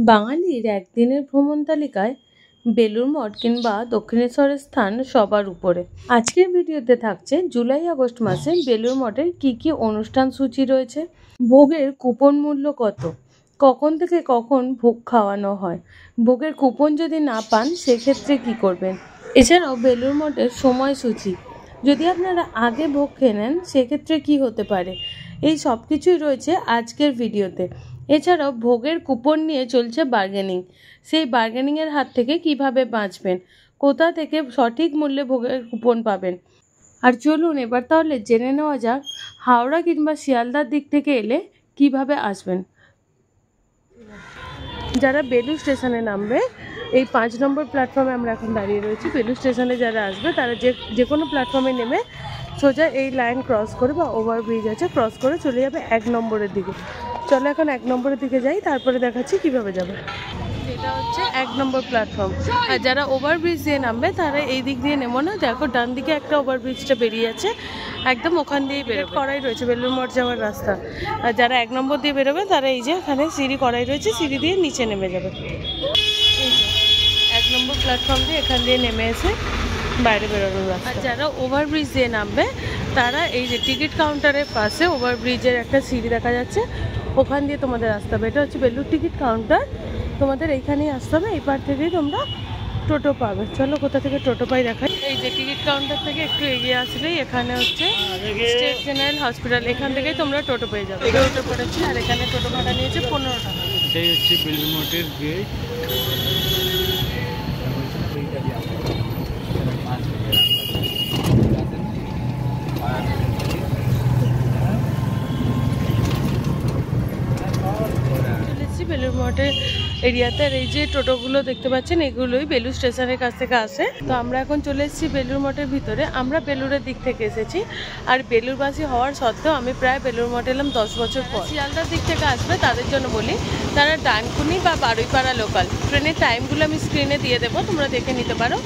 বাঙালির একদিনের ভ্রমণ তালিকায় বেলুড় মঠ কিংবা দক্ষিণেশ্বরের স্থান সবার উপরে। আজকের ভিডিওতে থাকছে জুলাই আগস্ট মাসে বেলুড় মঠের কি অনুষ্ঠান সূচি রয়েছে, ভোগের কুপন মূল্য কত, কখন থেকে কখন ভোগ খাওয়ানো হয়, ভোগের কুপন যদি না পান সেক্ষেত্রে কি করবেন, এছাড়াও বেলুড় মঠের সময়সূচি, যদি আপনারা আগে ভোগ খেয়ে নেন সেক্ষেত্রে কি হতে পারে, এই সব কিছুই রয়েছে আজকের ভিডিওতে। এছাড়াও ভোগের কুপন নিয়ে চলছে বার্গেনিং, সেই বার্গেনিংয়ের হাত থেকে কিভাবে বাঁচবেন, কোথা থেকে সঠিক মূল্যে ভোগের কুপন পাবেন। আর চলুন এবার তাহলে জেনে নেওয়া যাক হাওড়া কিংবা শিয়ালদার দিক থেকে এলে কিভাবে আসবেন। যারা বেলুড় স্টেশনে নামবে, এই 5 নম্বর প্ল্যাটফর্মে আমরা এখন দাঁড়িয়ে রয়েছি। বেলুড় স্টেশনে যারা আসবে তারা যে কোনো প্ল্যাটফর্মে নেমে সোজা এই লাইন ক্রস করে বা ওভারব্রিজ আছে ক্রস করে চলে যাবে 1 নম্বরের দিকে। চলো এখন 1 নম্বরের দিকে যাই, তারপরে দেখাচ্ছি কিভাবে যাবে। এটা হচ্ছে 1 নম্বর প্ল্যাটফর্ম। আর যারা ওভারব্রিজ দিয়ে নামবে তারা এই দিক দিয়ে নেমো না, দেখো ডান দিকে একটা ওভারব্রিজটা বেরিয়ে আছে, একদম ওখান দিয়েই বেরোবে, করাই রয়েছে বেলুড় মঠ যাওয়ার রাস্তা। আর যারা 1 নম্বর দিয়ে বেরোবে তারা এই যে এখানে সিঁড়ি করাই রয়েছে, সিঁড়ি দিয়ে নিচে নেমে যাবে। এই যে 1 নম্বর প্ল্যাটফর্ম দিয়ে এখান দিয়ে নেমে এসে বাইরে বেরোনোর রাস্তা। আর যারা ওভারব্রিজ দিয়ে নামবে তারা এই যে টিকিট কাউন্টারের পাশে ওভারব্রিজের একটা সিঁড়ি দেখা যাচ্ছে, ওখান দিয়ে তোমাদের আসতে হবে। এটা হচ্ছে বেলুড় টিকিট কাউন্টার, তোমাদের এইখানেই আসতে হবে। এই পার থেকেই তোমরা টোটো পাবে। চলো কোথা থেকে টোটো পাই দেখাই। এই যে টিকিট কাউন্টার থেকে একটু এগিয়ে আসলেই এখানে হচ্ছে স্টেট জেনারেল হসপিটাল, এখান থেকেই তোমরা টোটো পেয়ে যাবে। টোটো পড়েছে আর এখানে টোটো ভাড়া নিয়েছে 15 টাকা। এটাই হচ্ছে বেলুড় মঠের গেট। বেলুড় মঠের এরিয়াতে আর এই যে টোটোগুলো দেখতে পাচ্ছেন এগুলোই বেলুড় স্টেশনের কাছ থেকে আসে। তো আমরা এখন চলে এসেছি বেলুড় মঠের ভিতরে। আমরা বেলুড়ের দিক থেকে এসেছি, আর বেলুড়বাসী হওয়ার সত্ত্বেও আমি প্রায় বেলুড় মঠে এলাম 10 বছর পর। শিয়ালদার দিক থেকে আসবে তাদের জন্য বলি, তারা ডানকুনি বা বারুইপাড়া লোকাল ট্রেনের টাইমগুলো আমি স্ক্রিনে দিয়ে দেবো, তোমরা দেখে নিতে পারো।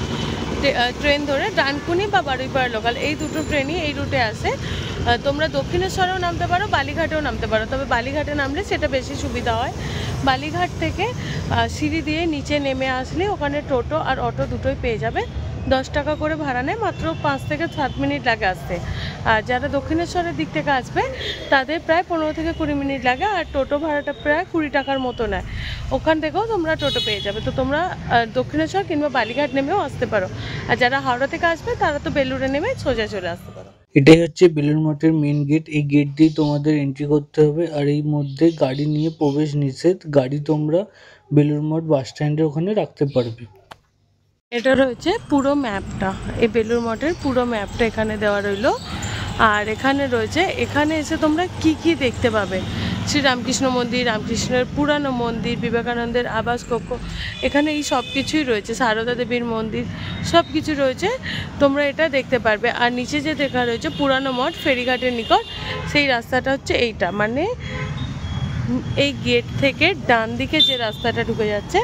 ট্রেন ধরে ডানকুনি বা বারুইপাড়া লোকাল এই দুটো ট্রেনই এই রুটে আসে। তোমরা দক্ষিণেশ্বরেও নামতে পারো, বালিঘাটেও নামতে পারো, তবে বালিঘাটে নামলে সেটা বেশি সুবিধা হয়। বালিঘাট থেকে সিঁড়ি দিয়ে নিচে নেমে আসলে ওখানে টোটো আর অটো দুটোই পেয়ে যাবে। 10 টাকা করে ভাড়া নেয়, মাত্র 5 থেকে 7 মিনিট লাগে আসতে। আর যারা দক্ষিণেশ্বরের দিক থেকে আসবে তাদের প্রায় 15 থেকে 20 মিনিট লাগে, আর টোটো ভাড়াটা প্রায় 20 টাকার মতো নেয়। ওখান থেকেও তোমরা টোটো পেয়ে যাবে। তো তোমরা দক্ষিণেশ্বর কিংবা বালিঘাট নেমেও আসতে পারো। আর যারা হাওড়া থেকে আসবে তারা তো বেলুড়ে নেমে সোজা চলে আসতে পারো। এটাই হচ্ছে বেলুড় মঠের মেন গেট। এই গেট দিয়ে তোমাদের এন্ট্রি করতে হবে, আর এই মধ্যে গাড়ি নিয়ে প্রবেশ নিষেধ। গাড়ি তোমরা বেলুড় মঠ বাস স্ট্যান্ডের ওখানে রাখতে পারবে। এটা রয়েছে পুরো ম্যাপটা, এই বেলুড় মঠের পুরো ম্যাপটা এখানে দেওয়া রইলো। আর এখানে রয়েছে, এখানে এসে তোমরা কি দেখতে পাবে, শ্রীরামকৃষ্ণ মন্দির, রামকৃষ্ণের পুরানো মন্দির, বিবেকানন্দের আবাস কক্ষ, এখানে এই সব কিছুই রয়েছে, সারদা দেবীর মন্দির, সব কিছু রয়েছে, তোমরা এটা দেখতে পারবে। আর নিচে যে দেখা রয়েছে পুরানো মঠ ফেরিঘাটের নিকট, সেই রাস্তাটা হচ্ছে এইটা, মানে এই গেট থেকে ডান দিকে যে রাস্তাটা ঢুকে যাচ্ছে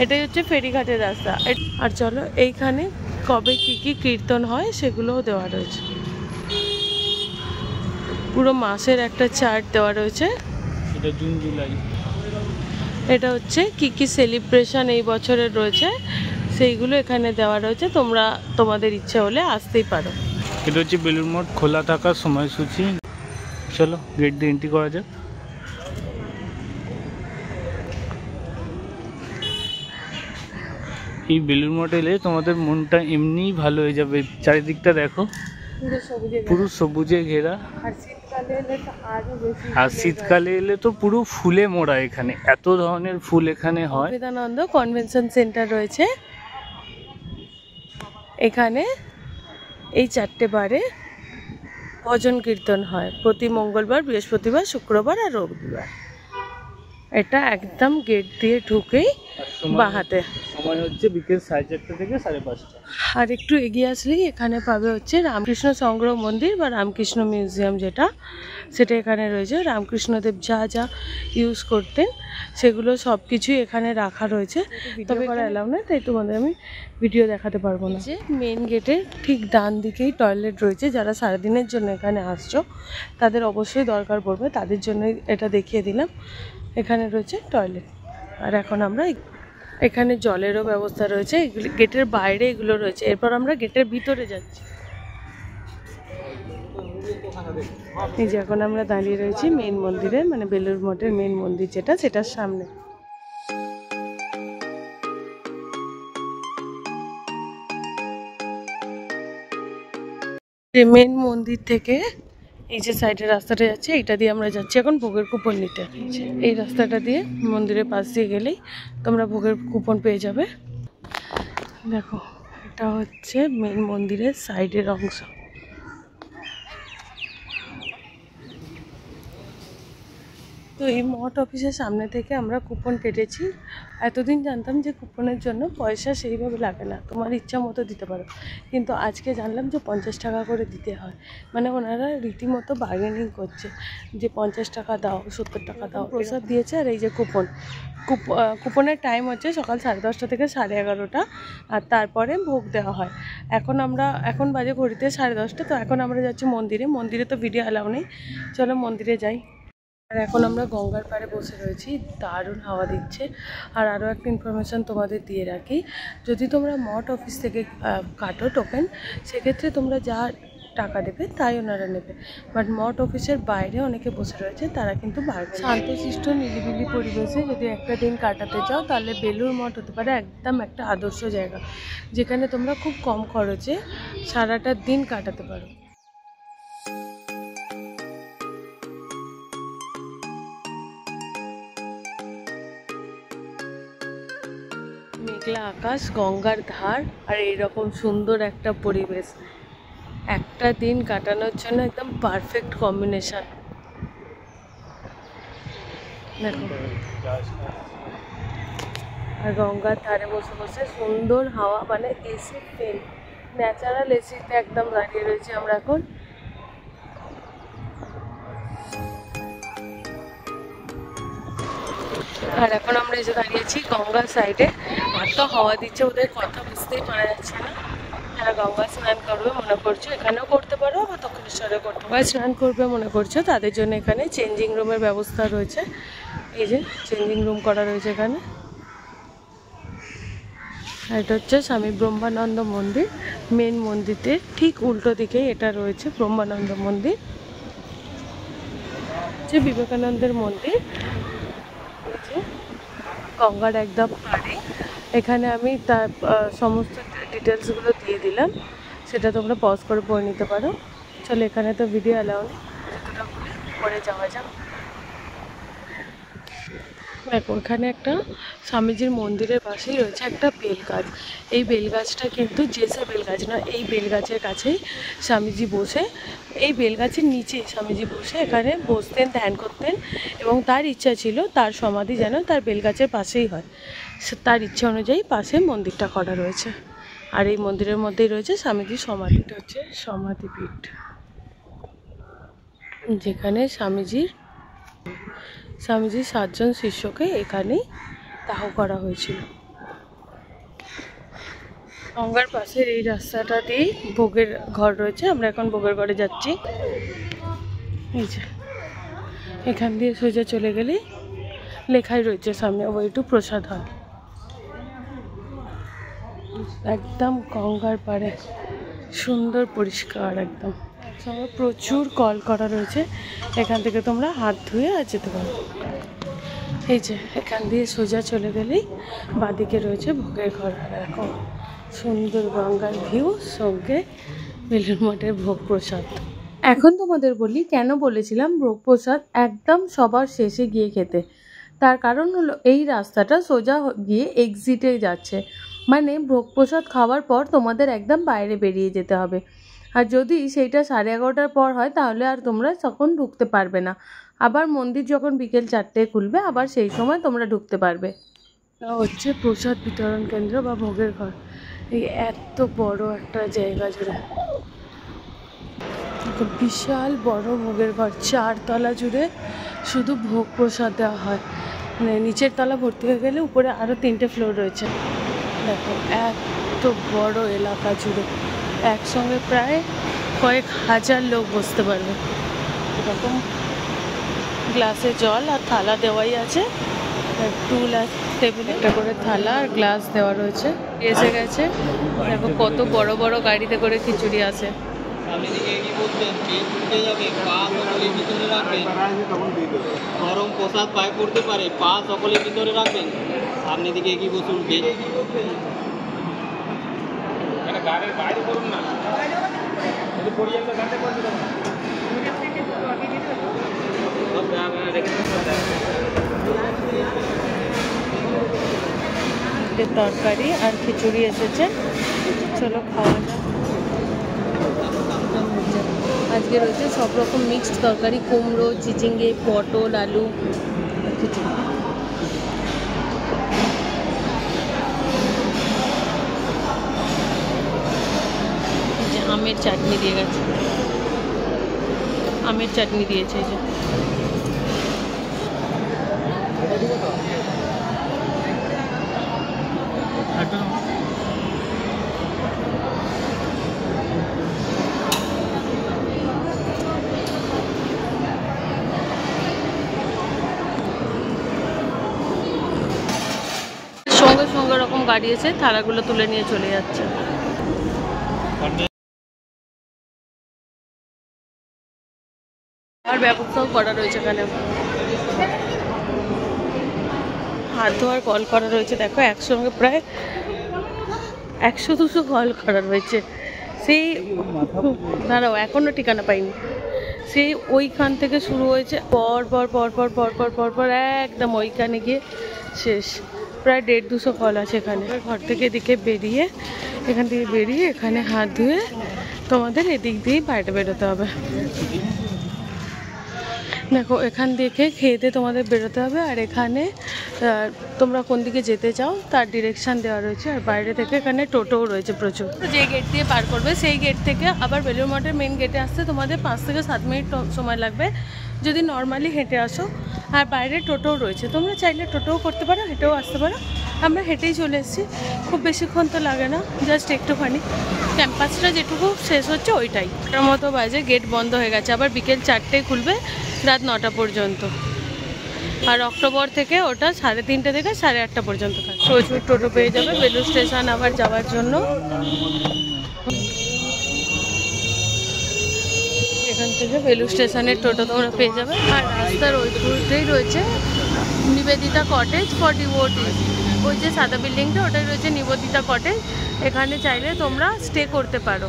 এটাই হচ্ছে ফেরিঘাটের রাস্তা। আর চলো এইখানে কবে কি কীর্তন হয় সেগুলোও দেওয়া রয়েছে, পুরো মাসের একটা চার্ট দেওয়া রয়েছে। এটা জুন জুলাই, এটা হচ্ছে কি সেলিব্রেশন এই বছরের রয়েছে সেইগুলো এখানে দেওয়া রয়েছে, তোমরা তোমাদের ইচ্ছে হলে আসতেই পারো। এটা হচ্ছে বেলুড় মঠ খোলা থাকার সময়সূচি। চলো গেট দিয়ে এন্ট্রি করা যাক। এই বেলুড় মঠ এলে তোমাদের মনটা এমনিই ভালো হয়ে যাবে। চারিদিকটা দেখো, পুরো সবুজে ঘেরা। আর শীতকালে এলে তো পুরো ফুলে মোড়া, এখানে এত ধরনের ফুল এখানে হয়। বিবেকানন্দ কনভেনশন সেন্টার রয়েছে এখানে, এই 4টে বারে ভজন কীর্তন হয়, প্রতি মঙ্গলবার, বৃহস্পতিবার, শুক্রবার আর রবিবার। এটা একদম গেট দিয়ে ঢুকেই বাঁহাতে। সময় হচ্ছে বিকেল 4:30 থেকে 5:30। আর একটু এগিয়ে আসলেই এখানে পাবে হচ্ছে রামকৃষ্ণ সংগ্রহ মন্দির বা রামকৃষ্ণ মিউজিয়াম, সেটা এখানে রয়েছে। রামকৃষ্ণদেব যা ইউজ করতেন সেগুলো সব কিছুই এখানে রাখা রয়েছে, তবে করা এলাও না, তাই তোমাদের আমি ভিডিও দেখাতে পারবো না। যে মেন গেটের ঠিক ডান দিকেই টয়লেট রয়েছে, যারা সারাদিনের জন্য এখানে আসছো তাদের অবশ্যই দরকার পড়বে, তাদের জন্যই এটা দেখিয়ে দিলাম। এখানে রয়েছে টয়লেট। আর এখন আমরা এখানে জলেরও ব্যবস্থা রয়েছে, এগুলি গেটের বাইরে এগুলো রয়েছে। এরপর আমরা গেটের ভিতরে যাচ্ছি। এই যে এখন আমরা দাঁড়িয়ে রয়েছি মেন মন্দিরে, মানে বেলুড় মঠের মেন মন্দির যেটা, সেটার সামনে। মেন মন্দির থেকে এই যে সাইডের রাস্তাটা যাচ্ছে, এইটা দিয়ে আমরা যাচ্ছি এখন ভোগের কুপন নিতে। এই রাস্তাটা দিয়ে মন্দিরের পাশ দিয়ে গেলেই তোমরা ভোগের কুপন পেয়ে যাবে। দেখো, এটা হচ্ছে মেন মন্দিরের সাইডের অংশ। তো এই মঠ অফিসের সামনে থেকে আমরা কুপন কেটেছি। এতদিন জানতাম যে কুপনের জন্য পয়সা সেইভাবে লাগে না, তোমার ইচ্ছা মতো দিতে পারো, কিন্তু আজকে জানলাম যে 50 টাকা করে দিতে হয়। মানে ওনারা রীতিমতো বার্গেনিং করছে যে 50 টাকা দাও, 70 টাকা দাও। প্রসাদ দিয়েছে। আর এই যে কুপনের টাইম হচ্ছে সকাল 10:30 থেকে 11:30, আর তারপরে ভোগ দেওয়া হয়। এখন বাজে ঘড়িতে 10:30। তো এখন আমরা যাচ্ছি মন্দিরে। মন্দিরে তো ভিডিও অ্যালাউ নেই, চলো মন্দিরে যাই। আর এখন আমরা গঙ্গার পাড়ে বসে রয়েছি, দারুণ হাওয়া দিচ্ছে। আর আরও একটা ইনফরমেশান তোমাদের দিয়ে রাখি, যদি তোমরা মঠ অফিস থেকে কাটো টোকেন, সেক্ষেত্রে তোমরা যা টাকা দেবে তাই ওনারা নেবে। বাট মঠ অফিসের বাইরে অনেকে বসে রয়েছে, তারা কিন্তু শান্তশিষ্ট নিরিবিলি পরিবেশে যদি একটা দিন কাটাতে চাও, তাহলে বেলুড় মঠ হতে পারে একদম একটা আদর্শ জায়গা, যেখানে তোমরা খুব কম খরচে সারাটা দিন কাটাতে পারো। মেঘলা আকাশ, গঙ্গার ধার, আর এইরকম সুন্দর একটা পরিবেশ, একটা দিন কাটানোর জন্য একদম পারফেক্ট কম্বিনেশন। দেখো, আর গঙ্গার ধারে বসে বসে সুন্দর হাওয়া, মানে এসি ফিল, ন্যাচারাল এসিতে একদম দাঁড়িয়ে রয়েছি আমরা এখন। আর এখন আমরা এসে দাঁড়িয়েছি গঙ্গার সাইডে। এত হাওয়া দিচ্ছে, ওদের কথা বুঝতেই পারা যাচ্ছে না। যারা গঙ্গা স্নান করবে মনে করছো, এখানেও করতে পারো, বা দক্ষিণেশ্বরে করতে পারো। স্নান করবে মনে করছো, তাদের জন্য এখানে চেঞ্জিং রুমের ব্যবস্থা রয়েছে। এই যে চেঞ্জিং রুম করা রয়েছে এখানে। এটা হচ্ছে স্বামী ব্রহ্মানন্দ মন্দির। মেন মন্দিরের ঠিক উল্টো দিকেই এটা রয়েছে ব্রহ্মানন্দ মন্দির, যে বিবেকানন্দের মন্দির। গঙ্গার একদম পাড়ে। এখানে আমি তার সমস্ত ডিটেলসগুলো দিয়ে দিলাম, সেটা তোমরা পজ করে পড়ে নিতে পারো। চলো, এখানে তো ভিডিও অ্যালাউ নেই, যতটা পরে যাওয়া যাক। দেখো, এখানে একটা স্বামীজির মন্দিরের পাশেই রয়েছে একটা বেল গাছ। এই বেল গাছটা কিন্তু জেসে বেল গাছ নয়, এই বেল গাছের কাছেই স্বামীজি বসে, এই বেল গাছের নিচে স্বামীজি বসে এখানে বসতেন, ধ্যান করতেন, এবং তার ইচ্ছা ছিল তার সমাধি যেন তার বেল গাছের পাশেই হয়। তার ইচ্ছা অনুযায়ী পাশে মন্দিরটা করা রয়েছে। আর এই মন্দিরের মধ্যেই রয়েছে স্বামীজির সমাধিটা, হচ্ছে সমাধিপীঠ, যেখানে স্বামীজির 7জন শিষ্যকে এখানেই দাহ করা হয়েছিল। গঙ্গার পাশের এই রাস্তাটা দিয়েই ভোগের ঘর রয়েছে। আমরা এখন ভোগের ঘরে যাচ্ছি। এই যে এখান দিয়ে সোজা চলে গেলেই লেখাই রয়েছে সামনে, ওই একটু প্রসাদ হয়। একদম গঙ্গার পাড়ে, সুন্দর পরিষ্কার একদম। একসঙ্গে প্রচুর কল করা রয়েছে, এখান থেকে তোমরা হাত ধুয়ে আর যেতে পারো। এই যে এখান দিয়ে সোজা চলে গেলেই বাঁদিকে রয়েছে ভোগের ঘর। এখন সুন্দর গঙ্গার ভিউ, সঙ্গে বেলুড় মঠের ভোগ প্রসাদ। এখন তোমাদের বলি কেন বলেছিলাম ভোগ প্রসাদ একদম সবার শেষে গিয়ে খেতে। তার কারণ হলো, এই রাস্তাটা সোজা গিয়ে এক্সিটে যাচ্ছে, মানে ভোগ প্রসাদ খাওয়ার পর তোমাদের একদম বাইরে বেরিয়ে যেতে হবে। আর যদি সেইটা 11:30টার পর হয়, তাহলে আর তোমরা তখন ঢুকতে পারবে না। আবার মন্দির যখন বিকেল 4টায় খুলবে, আবার সেই সময় তোমরা ঢুকতে পারবে। হচ্ছে প্রসাদ বিতরণ কেন্দ্র বা ভোগের ঘর। এই এত বড় একটা জায়গা জুড়ে বিশাল বড় ভোগের ঘর, 4 তলা জুড়ে শুধু ভোগ প্রসাদ দেওয়া হয়। মানে নিচের তলা ভর্তি হয়ে গেলে উপরে আরও 3টে ফ্লোর রয়েছে। দেখো, এত বড় এলাকা জুড়ে একসঙ্গে প্রায় কয়েক হাজার লোক বসতে পারবে। এরকম গ্লাসে জল আর থালা দেওয়াই আছে, টুল টেবিলে একটা করে থালা আর গ্লাস দেওয়া রয়েছে। এসে গেছে, দেখো কত বড় বড় গাড়িতে করে খিচুড়ি আছে। গরম প্রসাদ পায়ে পড়তে পারে, পা সকলের ভিতরে রাখবেন। আপনি দিকে এগিয়ে বসুন, গাড়ির বাইরে করুন না। তরকারি আর খিচুড়ি এসেছে, চলো খাওয়া যাক। আজকে রয়েছে সব রকম মিক্সড তরকারি, কুমড়ো, চিচিঙ্গে, পটল, আলু, খিচুড়ি। আমের চাটনি দিয়ে গেছে, আমের চাটনি দিয়েছে এই যে। সঙ্গে সঙ্গে রকম গাড়ি এসে থালাগুলো তুলে নিয়ে চলে যাচ্ছে। আর ব্যবস্থাও করা রয়েছে এখানে, হাত ধোয়ার কল করা রয়েছে। দেখো একসঙ্গে প্রায় 100-200 কল করা রয়েছে। সেই দাঁড়াও, এখনো ঠিকানা পাইনি। সেই ওইখান থেকে শুরু হয়েছে, পর পর পর পর পর পর পর পর একদম ওইখানে গিয়ে শেষ। প্রায় 150-200 কল আছে এখানে। ঘর থেকে এদিকে বেরিয়ে, এখান থেকে বেরিয়ে এখানে হাত ধুয়ে তোমাদের এদিক দিয়েই বাইরে বেরোতে হবে। দেখো এখান থেকে খেয়ে দিয়ে তোমাদের বেরোতে হবে। আর এখানে তোমরা কোন দিকে যেতে চাও তার ডিরেকশান দেওয়া রয়েছে। আর বাইরে থেকে এখানে টোটোও রয়েছে প্রচুর। যে গেট দিয়ে পার করবে সেই গেট থেকে আবার বেলুড় মঠের মেন গেটে আসতে তোমাদের 5 থেকে 7 মিনিট সময় লাগবে যদি নর্মালি হেঁটে আসো। আর বাইরে টোটোও রয়েছে, তোমরা চাইলে টোটোও করতে পারো, হেঁটেও আসতে পারো। আমরা হেঁটেই চলে এসেছি, খুব বেশিক্ষণ তো লাগে না, জাস্ট একটুখানি। ক্যাম্পাসটা যেটুকু শেষ হচ্ছে ওইটাই। এটার মতো বাজে গেট বন্ধ হয়ে গেছে, আবার বিকেল 4টেয় খুলবে, রাত 9টা পর্যন্ত। আর অক্টোবর থেকে ওটা 3:30 থেকে 8:30 পর্যন্ত থাকে। প্রচুর টোটো পেয়ে যাবে বেলুড় স্টেশন আবার যাওয়ার জন্য। এখান থেকে বেলুড় স্টেশনের টোটো তোমরা পেয়ে যাবে। আর রাস্তার ওই পাশেই রয়েছে নিবেদিতা কটেজ ফর ডিভোটিজ। ওই যে সাদা বিল্ডিংটা, ওটাই রয়েছে নিবেদিতা কটেজ। এখানে চাইলে তোমরা স্টে করতে পারো।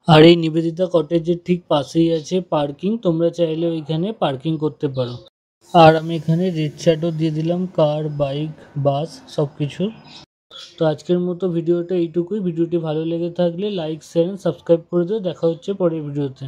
আর এই নিবেদিতা কটেজের ঠিক পাশেই আছে পার্কিং, তোমরা চাইলে ওইখানে পার্কিং করতে পারো। আর আমি এখানে রেড চ্যাটও দিয়ে দিলাম, কার, বাইক, বাস সব কিছু। তো আজকের মতো ভিডিওটা এইটুকুই। ভিডিওটি ভালো লেগে থাকলে লাইক, শেয়ার, সাবস্ক্রাইব করে দিও। দেখা হচ্ছে পরের ভিডিওতে।